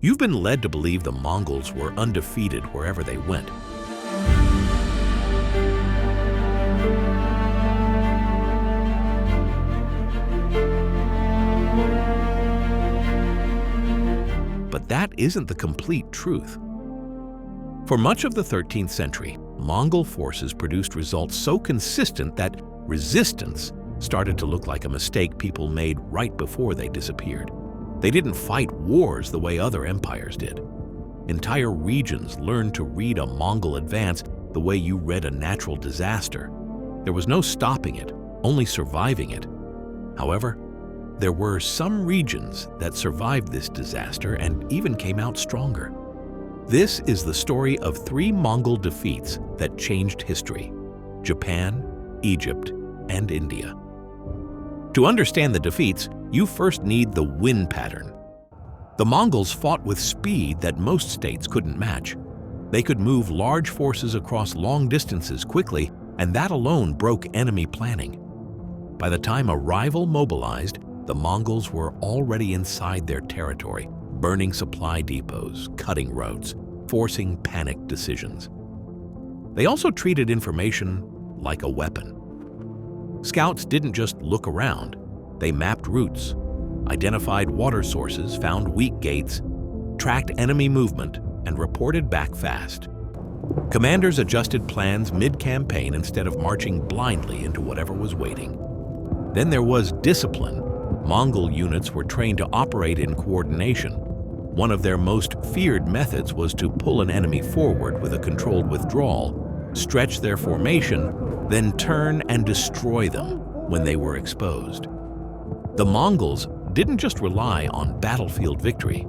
You've been led to believe the Mongols were undefeated wherever they went. But that isn't the complete truth. For much of the 13th century, Mongol forces produced results so consistent that resistance started to look like a mistake people made right before they disappeared. They didn't fight wars the way other empires did. Entire regions learned to read a Mongol advance the way you read a natural disaster. There was no stopping it, only surviving it. However, there were some regions that survived this disaster and even came out stronger. This is the story of 3 Mongol defeats that changed history: Japan, Egypt, and India. To understand the defeats, you first need the win pattern. The Mongols fought with speed that most states couldn't match. They could move large forces across long distances quickly, and that alone broke enemy planning. By the time a rival mobilized, the Mongols were already inside their territory, burning supply depots, cutting roads, forcing panicked decisions. They also treated information like a weapon. Scouts didn't just look around. They mapped routes, identified water sources, found weak gates, tracked enemy movement, and reported back fast. Commanders adjusted plans mid-campaign instead of marching blindly into whatever was waiting. Then there was discipline. Mongol units were trained to operate in coordination. One of their most feared methods was to pull an enemy forward with a controlled withdrawal, stretch their formation, then turn and destroy them when they were exposed. The Mongols didn't just rely on battlefield victory.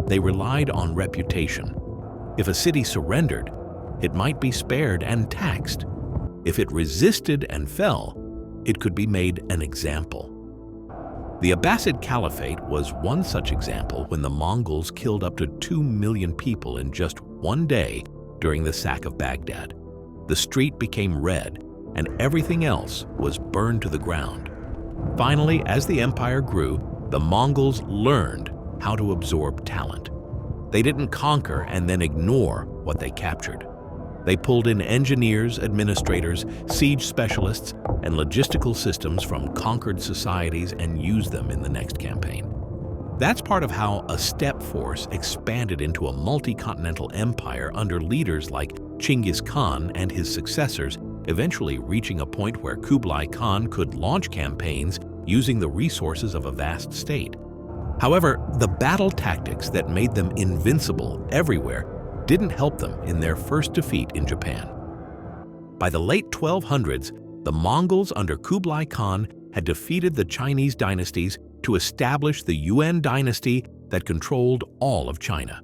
They relied on reputation. If a city surrendered, it might be spared and taxed. If it resisted and fell, it could be made an example. The Abbasid Caliphate was one such example when the Mongols killed up to 2 million people in just one day during the sack of Baghdad. The street became red, and everything else was burned to the ground. Finally, as the empire grew, the Mongols learned how to absorb talent. They didn't conquer and then ignore what they captured. They pulled in engineers, administrators, siege specialists, and logistical systems from conquered societies and used them in the next campaign. That's part of how a steppe force expanded into a multi-continental empire under leaders like Chinggis Khan and his successors, eventually reaching a point where Kublai Khan could launch campaigns using the resources of a vast state. However, the battle tactics that made them invincible everywhere didn't help them in their first defeat in Japan. By the late 1200s, the Mongols under Kublai Khan had defeated the Chinese dynasties to establish the Yuan dynasty that controlled all of China.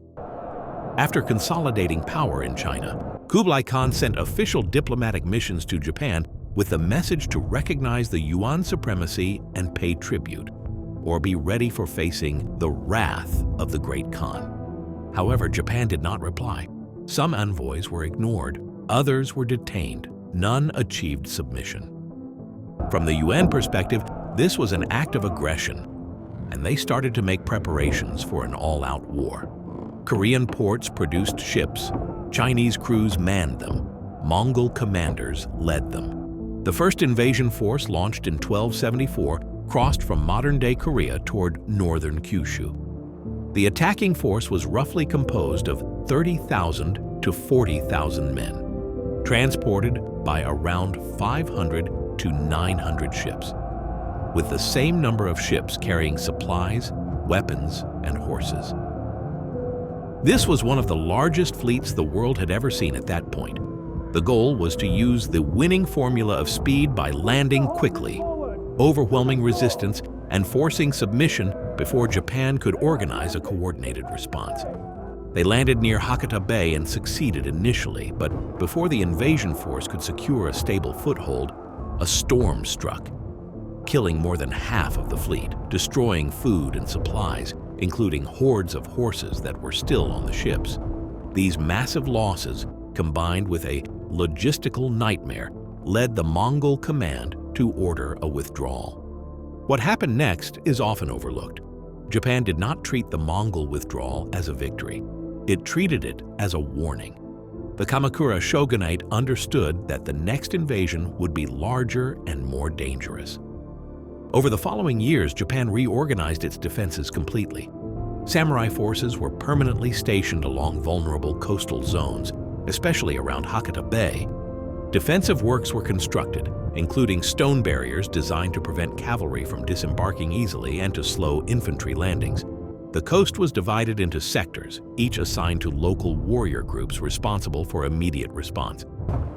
After consolidating power in China, Kublai Khan sent official diplomatic missions to Japan with the message to recognize the Yuan supremacy and pay tribute, or be ready for facing the wrath of the Great Khan. However, Japan did not reply. Some envoys were ignored, others were detained, none achieved submission. From the Yuan perspective, this was an act of aggression, and they started to make preparations for an all-out war. Korean ports produced ships, Chinese crews manned them, Mongol commanders led them. The first invasion force, launched in 1274, crossed from modern-day Korea toward northern Kyushu. The attacking force was roughly composed of 30,000 to 40,000 men, transported by around 500 to 900 ships, with the same number of ships carrying supplies, weapons, and horses. This was one of the largest fleets the world had ever seen at that point. The goal was to use the winning formula of speed by landing quickly, overwhelming resistance, and forcing submission before Japan could organize a coordinated response. They landed near Hakata Bay and succeeded initially, but before the invasion force could secure a stable foothold, a storm struck, killing more than half of the fleet, destroying food and supplies, including hordes of horses that were still on the ships. These massive losses, combined with a logistical nightmare, led the Mongol command to order a withdrawal. What happened next is often overlooked. Japan did not treat the Mongol withdrawal as a victory. It treated it as a warning. The Kamakura shogunate understood that the next invasion would be larger and more dangerous. Over the following years, Japan reorganized its defenses completely. Samurai forces were permanently stationed along vulnerable coastal zones, especially around Hakata Bay. Defensive works were constructed, including stone barriers designed to prevent cavalry from disembarking easily and to slow infantry landings. The coast was divided into sectors, each assigned to local warrior groups responsible for immediate response.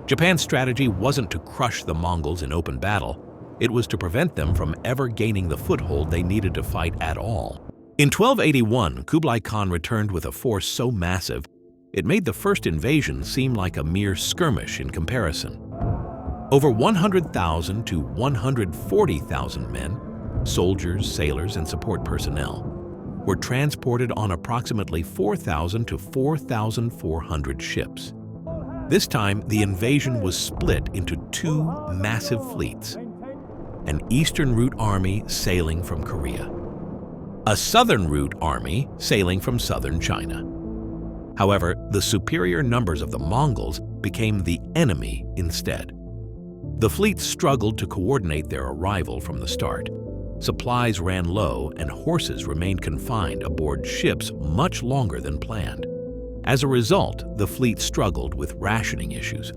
Japan's strategy wasn't to crush the Mongols in open battle. It was to prevent them from ever gaining the foothold they needed to fight at all. In 1281, Kublai Khan returned with a force so massive, it made the first invasion seem like a mere skirmish in comparison. Over 100,000 to 140,000 men, soldiers, sailors, and support personnel, were transported on approximately 4,000 to 4,400 ships. This time, the invasion was split into two massive fleets: an Eastern Route army sailing from Korea, a Southern Route army sailing from southern China. However, the superior numbers of the Mongols became the enemy instead. The fleets struggled to coordinate their arrival from the start. Supplies ran low and horses remained confined aboard ships much longer than planned. As a result, the fleet struggled with rationing issues.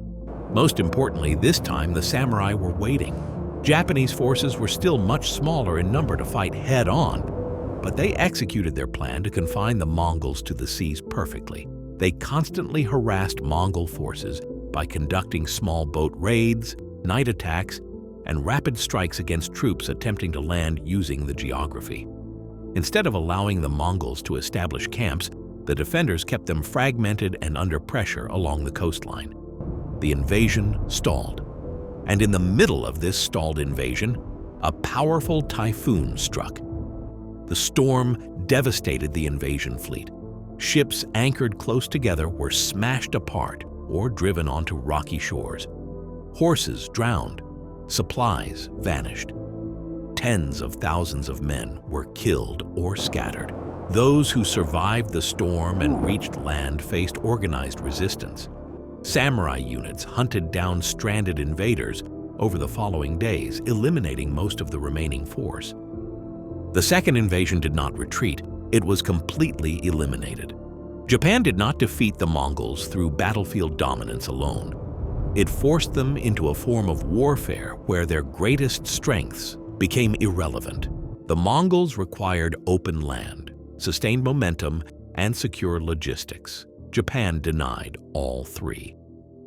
Most importantly, this time the samurai were waiting. Japanese forces were still much smaller in number to fight head-on, but they executed their plan to confine the Mongols to the seas perfectly. They constantly harassed Mongol forces by conducting small boat raids, night attacks, and rapid strikes against troops attempting to land using the geography. Instead of allowing the Mongols to establish camps, the defenders kept them fragmented and under pressure along the coastline. The invasion stalled. And in the middle of this stalled invasion, a powerful typhoon struck. The storm devastated the invasion fleet. Ships anchored close together were smashed apart or driven onto rocky shores. Horses drowned. Supplies vanished. Tens of thousands of men were killed or scattered. Those who survived the storm and reached land faced organized resistance. Samurai units hunted down stranded invaders over the following days, eliminating most of the remaining force. The second invasion did not retreat. It was completely eliminated. Japan did not defeat the Mongols through battlefield dominance alone. It forced them into a form of warfare where their greatest strengths became irrelevant. The Mongols required open land, sustained momentum, and secure logistics. Japan denied all three.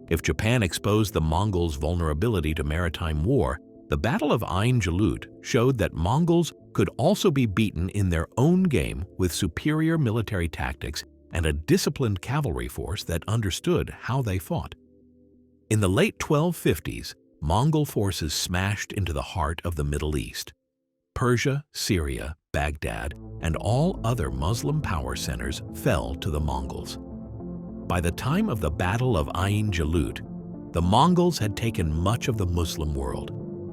If Japan exposed the Mongols' vulnerability to maritime war, the Battle of Ain Jalut showed that Mongols could also be beaten in their own game with superior military tactics and a disciplined cavalry force that understood how they fought. In the late 1250s, Mongol forces smashed into the heart of the Middle East. Persia, Syria, Baghdad, and all other Muslim power centers fell to the Mongols. By the time of the Battle of Ain Jalut, the Mongols had taken much of the Muslim world,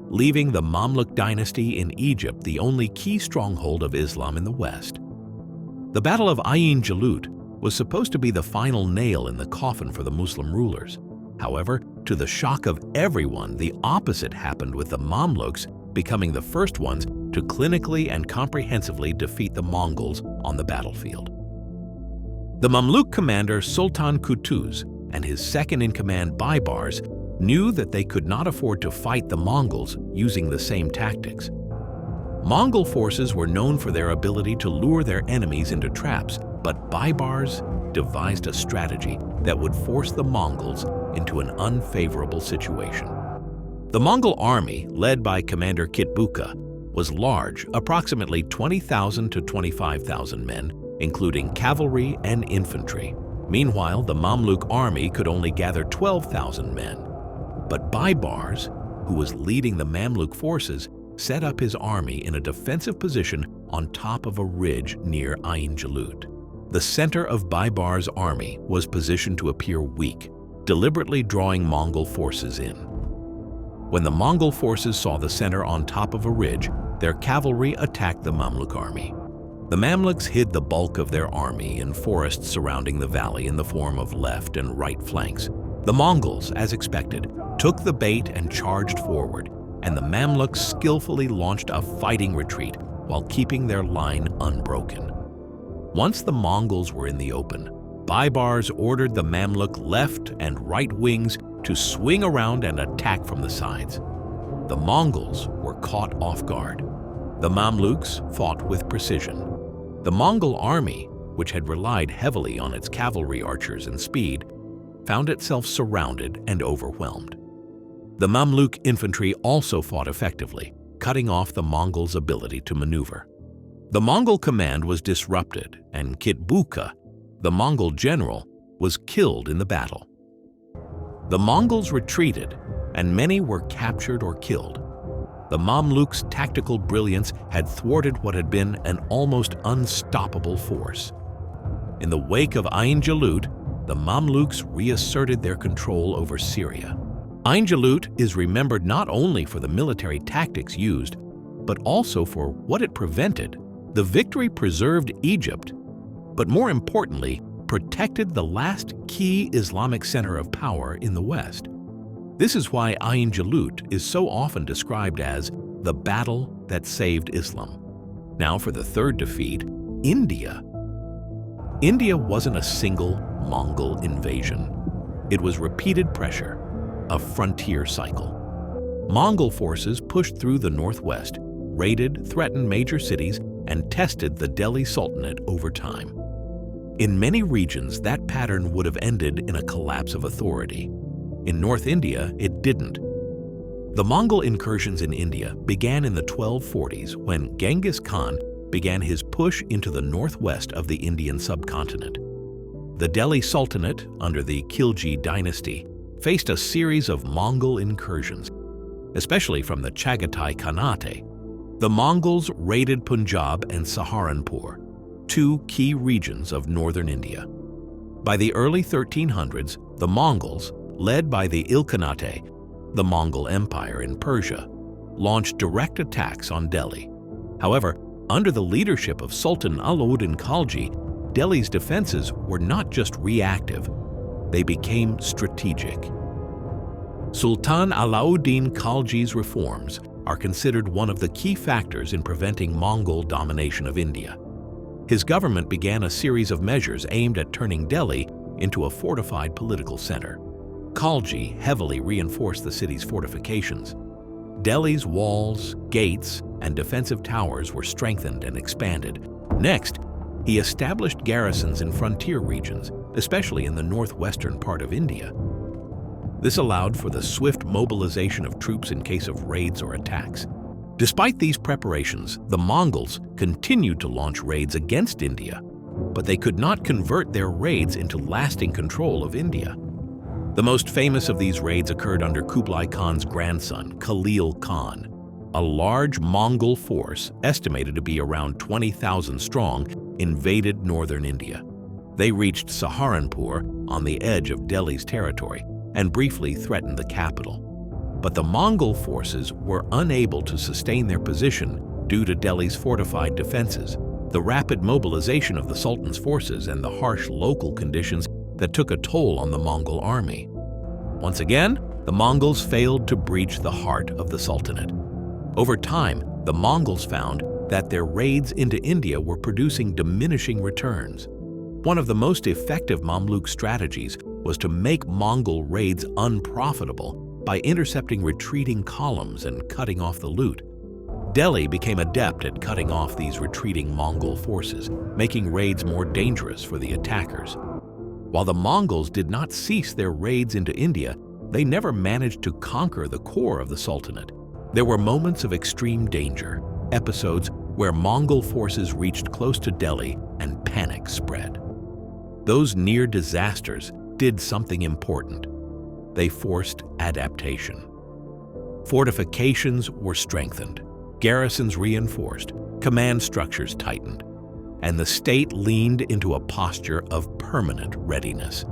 leaving the Mamluk dynasty in Egypt the only key stronghold of Islam in the West. The Battle of Ain Jalut was supposed to be the final nail in the coffin for the Muslim rulers. However, to the shock of everyone, the opposite happened with the Mamluks becoming the first ones to clinically and comprehensively defeat the Mongols on the battlefield. The Mamluk commander Sultan Qutuz and his second-in-command Baibars knew that they could not afford to fight the Mongols using the same tactics. Mongol forces were known for their ability to lure their enemies into traps, but Baibars devised a strategy that would force the Mongols into an unfavorable situation. The Mongol army, led by Commander Kitbuka, was large, approximately 20,000 to 25,000 men, including cavalry and infantry. Meanwhile, the Mamluk army could only gather 12,000 men. But Baibars, who was leading the Mamluk forces, set up his army in a defensive position on top of a ridge near Ain Jalut. The center of Baibars' army was positioned to appear weak, deliberately drawing Mongol forces in. When the Mongol forces saw the center on top of a ridge, their cavalry attacked the Mamluk army. The Mamluks hid the bulk of their army in forests surrounding the valley in the form of left and right flanks. The Mongols, as expected, took the bait and charged forward, and the Mamluks skillfully launched a fighting retreat while keeping their line unbroken. Once the Mongols were in the open, Baibars ordered the Mamluk left and right wings to swing around and attack from the sides. The Mongols were caught off guard. The Mamluks fought with precision. The Mongol army, which had relied heavily on its cavalry archers and speed, found itself surrounded and overwhelmed. The Mamluk infantry also fought effectively, cutting off the Mongols' ability to maneuver. The Mongol command was disrupted, and Kitbuka, the Mongol general, was killed in the battle. The Mongols retreated, and many were captured or killed. The Mamluks' tactical brilliance had thwarted what had been an almost unstoppable force. In the wake of Ain Jalut, the Mamluks reasserted their control over Syria. Ain Jalut is remembered not only for the military tactics used, but also for what it prevented. The victory preserved Egypt, but more importantly, protected the last key Islamic center of power in the West. This is why Ain Jalut is so often described as the battle that saved Islam. Now for the third defeat, India. India wasn't a single Mongol invasion. It was repeated pressure, a frontier cycle. Mongol forces pushed through the northwest, raided, threatened major cities, and tested the Delhi Sultanate over time. In many regions, that pattern would have ended in a collapse of authority. In North India, it didn't. The Mongol incursions in India began in the 1240s when Genghis Khan began his push into the northwest of the Indian subcontinent. The Delhi Sultanate, under the Khilji dynasty, faced a series of Mongol incursions, especially from the Chagatai Khanate. The Mongols raided Punjab and Saharanpur, two key regions of northern India. By the early 1300s, the Mongols, led by the Ilkhanate, the Mongol Empire in Persia, launched direct attacks on Delhi. However, under the leadership of Sultan Alauddin Khalji, Delhi's defenses were not just reactive, they became strategic. Sultan Alauddin Khalji's reforms are considered one of the key factors in preventing Mongol domination of India. His government began a series of measures aimed at turning Delhi into a fortified political center. Khalji heavily reinforced the city's fortifications. Delhi's walls, gates, and defensive towers were strengthened and expanded. Next, he established garrisons in frontier regions, especially in the northwestern part of India. This allowed for the swift mobilization of troops in case of raids or attacks. Despite these preparations, the Mongols continued to launch raids against India, but they could not convert their raids into lasting control of India. The most famous of these raids occurred under Kublai Khan's grandson, Khalil Khan. A large Mongol force, estimated to be around 20,000 strong, invaded northern India. They reached Saharanpur on the edge of Delhi's territory and briefly threatened the capital. But the Mongol forces were unable to sustain their position due to Delhi's fortified defenses, the rapid mobilization of the Sultan's forces, and the harsh local conditions that took a toll on the Mongol army. Once again, the Mongols failed to breach the heart of the Sultanate. Over time, the Mongols found that their raids into India were producing diminishing returns. One of the most effective Mamluk strategies was to make Mongol raids unprofitable by intercepting retreating columns and cutting off the loot. Delhi became adept at cutting off these retreating Mongol forces, making raids more dangerous for the attackers. While the Mongols did not cease their raids into India, they never managed to conquer the core of the Sultanate. There were moments of extreme danger, episodes where Mongol forces reached close to Delhi and panic spread. Those near disasters did something important. They forced adaptation. Fortifications were strengthened, garrisons reinforced, command structures tightened, and the state leaned into a posture of permanent readiness.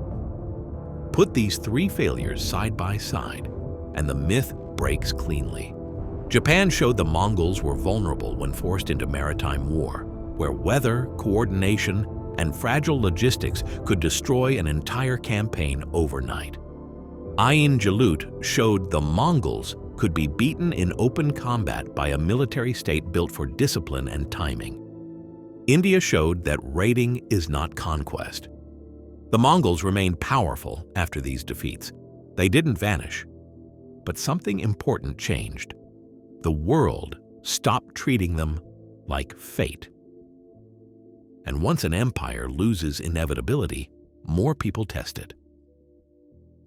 Put these three failures side by side, and the myth breaks cleanly. Japan showed the Mongols were vulnerable when forced into maritime war. where weather, coordination, and fragile logistics could destroy an entire campaign overnight. Ain Jalut showed the Mongols could be beaten in open combat by a military state built for discipline and timing. India showed that raiding is not conquest. The Mongols remained powerful after these defeats. They didn't vanish, but something important changed. The world stopped treating them like fate. And once an empire loses inevitability, more people test it.